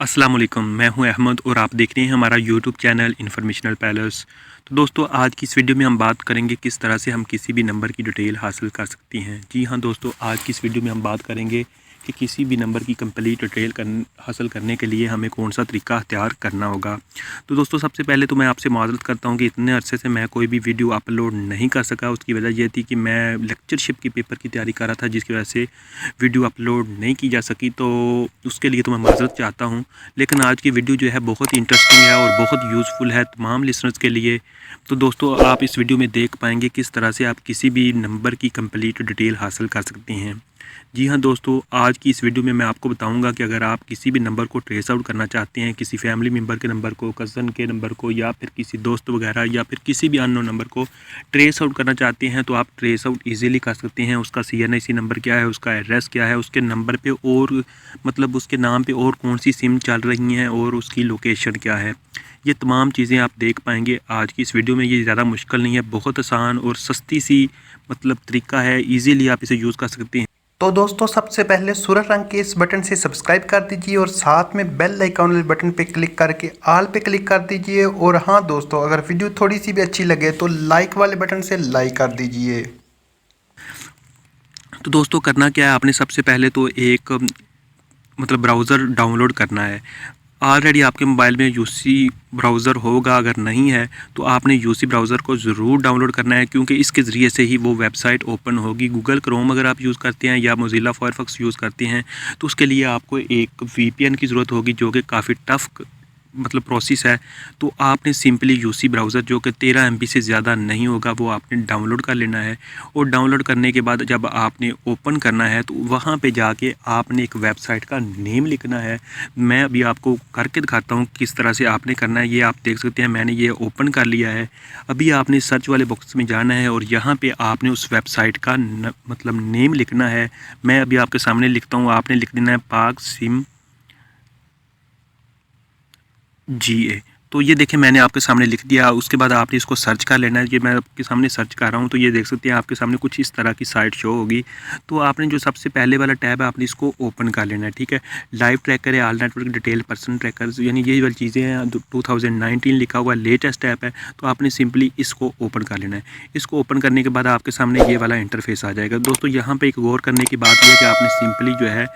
अस्सलाम वालेकुम, मैं हूं अहमद और आप देख रहे हैं हमारा यूट्यूब चैनल इन्फॉर्मेशनल पैलेस। तो दोस्तों, आज की इस वीडियो में हम बात करेंगे किस तरह से हम किसी भी नंबर की डिटेल हासिल कर सकती हैं। जी हां दोस्तों, आज की इस वीडियो में हम बात करेंगे कि किसी भी नंबर की कंप्लीट डिटेल हासिल करने के लिए हमें कौन सा तरीका अख्तियार करना होगा। तो दोस्तों, सबसे पहले तो मैं आपसे माज़रत करता हूं कि इतने अरसे से मैं कोई भी वीडियो अपलोड नहीं कर सका। उसकी वजह यह थी कि मैं लेक्चरशिप की पेपर की तैयारी कर रहा था, जिसकी वजह से वीडियो अपलोड नहीं की जा सकी। तो उसके लिए तो मैं माज़रत चाहता हूँ। लेकिन आज की वीडियो जो है बहुत ही इंटरेस्टिंग है और बहुत यूज़फुल है तमाम लिसनर्स के लिए। तो दोस्तों, आप इस वीडियो में देख पाएंगे किस तरह से आप किसी भी नंबर की कंप्लीट डिटेल हासिल कर सकते हैं। जी हाँ दोस्तों, आज की इस वीडियो में मैं आपको बताऊंगा कि अगर आप किसी भी नंबर को ट्रेस आउट करना चाहते हैं, किसी फैमिली मेम्बर के नंबर को, कज़न के नंबर को, या फिर किसी दोस्त वगैरह, या फिर किसी भी अननोन नंबर को ट्रेस आउट करना चाहते हैं, तो आप ट्रेस आउट ईज़िली कर सकते हैं। उसका CNIC नंबर क्या है, उसका एड्रेस क्या है, उसके नंबर पे और मतलब उसके नाम पे और कौन सी सिम चल रही हैं और उसकी लोकेशन क्या है, ये तमाम चीज़ें आप देख पाएंगे आज की इस वीडियो में। ये ज़्यादा मुश्किल नहीं है, बहुत आसान और सस्ती सी तरीका है। ईज़िली आप इसे यूज़ कर सकते हैं। तो दोस्तों, सबसे पहले सूरज रंग के इस बटन से सब्सक्राइब कर दीजिए और साथ में बेल आइकॉन वाले बटन पे क्लिक करके ऑल पे क्लिक कर दीजिए। और हाँ दोस्तों, अगर वीडियो थोड़ी सी भी अच्छी लगे तो लाइक वाले बटन से लाइक कर दीजिए। तो दोस्तों, करना क्या है, आपने सबसे पहले तो एक ब्राउज़र डाउनलोड करना है। ऑलरेडी आपके मोबाइल में यूसी ब्राउज़र होगा, अगर नहीं है तो आपने यूसी ब्राउज़र को ज़रूर डाउनलोड करना है, क्योंकि इसके ज़रिए से ही वो वेबसाइट ओपन होगी। गूगल क्रोम अगर आप यूज़ करते हैं या मोज़िला फायरफॉक्स यूज़ करते हैं तो उसके लिए आपको एक VPN की ज़रूरत होगी, जो कि काफ़ी टफ़ प्रोसेस है। तो आपने सिंपली यूसी ब्राउज़र, जो कि 13 MB से ज़्यादा नहीं होगा, वो आपने डाउनलोड कर लेना है। और डाउनलोड करने के बाद जब आपने ओपन करना है तो वहाँ पे जाके आपने एक वेबसाइट का नेम लिखना है। मैं अभी आपको करके दिखाता हूँ किस तरह से आपने करना है। ये आप देख सकते हैं, मैंने ये ओपन कर लिया है। अभी आपने सर्च वाले बॉक्स में जाना है और यहाँ पे आपने उस वेबसाइट का नेम लिखना है। मैं अभी आपके सामने लिखता हूँ, आपने लिख देना है पाक सिम GA। तो ये देखिए, मैंने आपके सामने लिख दिया। उसके बाद आपने इसको सर्च कर लेना है। ये मैं आपके सामने सर्च कर रहा हूँ, तो ये देख सकते हैं आपके सामने कुछ इस तरह की साइट शो होगी। तो आपने जो सबसे पहले वाला टैब है, आपने इसको ओपन कर लेना है। ठीक है, लाइव ट्रैकर है, all network detail, person tracker, यानी यही वाली चीज़ें हैं। 2019 लिखा हुआ लेटेस्ट ऐप है, तो आपने सिंपली इसको ओपन कर लेना है। इसको ओपन करने के बाद आपके सामने ये वाला इंटरफेस आ जाएगा। दोस्तों, यहाँ पर एक गौर करने की बात यह है कि आपने सिंपली जो है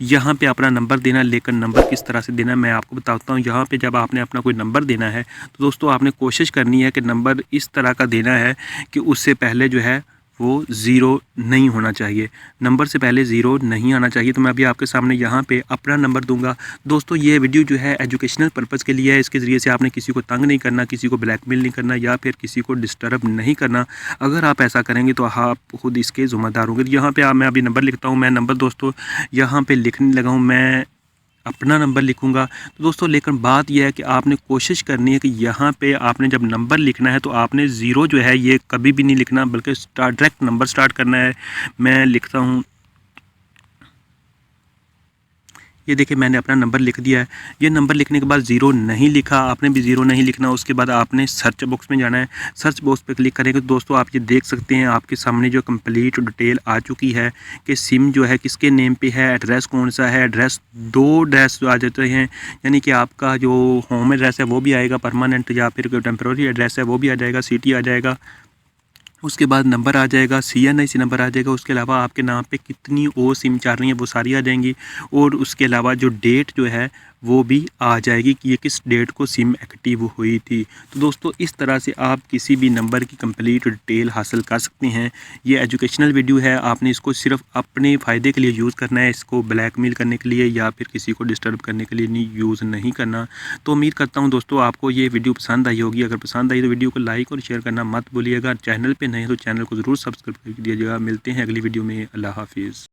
यहाँ पर अपना नंबर देना, लेकिन नंबर किस तरह से देना मैं आपको बताता हूँ। यहाँ पर जब आपने अपना कोई नंबर देना है तो दोस्तों, आपने कोशिश करनी है कि नंबर इस तरह का देना है कि उससे पहले जो है वो 0 नहीं होना चाहिए। नंबर से पहले 0 नहीं आना चाहिए। तो मैं अभी आपके सामने यहाँ पे अपना नंबर दूंगा। दोस्तों, ये वीडियो जो है एजुकेशनल पर्पज़ के लिए है। इसके ज़रिए से आपने किसी को तंग नहीं करना, किसी को ब्लैकमेल नहीं करना, या फिर किसी को डिस्टर्ब नहीं करना। अगर आप ऐसा करेंगे तो आप खुद इसके ज़िम्मेदार होंगे। यहाँ पे मैं अभी नंबर लिखता हूँ। मैं नंबर दोस्तों यहाँ पे लिखने लगा हूँ, मैं अपना नंबर लिखूंगा। तो दोस्तों, लेकिन बात यह है कि आपने कोशिश करनी है कि यहाँ पे आपने जब नंबर लिखना है तो आपने 0 जो है ये कभी भी नहीं लिखना, बल्कि डायरेक्ट नंबर स्टार्ट करना है। मैं लिखता हूँ, ये देखिए मैंने अपना नंबर लिख दिया है। ये नंबर लिखने के बाद 0 नहीं लिखा, आपने भी 0 नहीं लिखना। उसके बाद आपने सर्च बॉक्स में जाना है। सर्च बॉक्स पे क्लिक करेंगे तो दोस्तों आप ये देख सकते हैं आपके सामने जो कंप्लीट डिटेल आ चुकी है कि सिम जो है किसके नेम पे है, एड्रेस कौन सा है। एड्रेस 2 एड्रेस आ जाते हैं, यानी कि आपका जो होम एड्रेस है वो भी आएगा, परमानेंट या फिर टेम्प्रोरी एड्रेस है वो भी आ जाएगा, सिटी आ जाएगा। उसके बाद नंबर आ जाएगा, CNIC नंबर आ जाएगा। उसके अलावा आपके नाम पे कितनी और सिम चल रही हैं वो सारी आ जाएंगी। और उसके अलावा जो डेट जो है वो भी आ जाएगी कि ये किस डेट को सिम एक्टिव हुई थी। तो दोस्तों, इस तरह से आप किसी भी नंबर की कंप्लीट डिटेल हासिल कर सकते हैं। ये एजुकेशनल वीडियो है, आपने इसको सिर्फ अपने फ़ायदे के लिए यूज़ करना है। इसको ब्लैकमेल करने के लिए या फिर किसी को डिस्टर्ब करने के लिए नहीं यूज़ नहीं करना। तो उम्मीद करता हूँ दोस्तों आपको ये वीडियो पसंद आई होगी। अगर पसंद आई तो वीडियो को लाइक और शेयर करना मत भूलिएगा। चैनल पर नहीं तो चैनल को ज़रूर सब्सक्राइब कर दीजिएगा। मिलते हैं अगली वीडियो में। अल्लाह हाफिज़।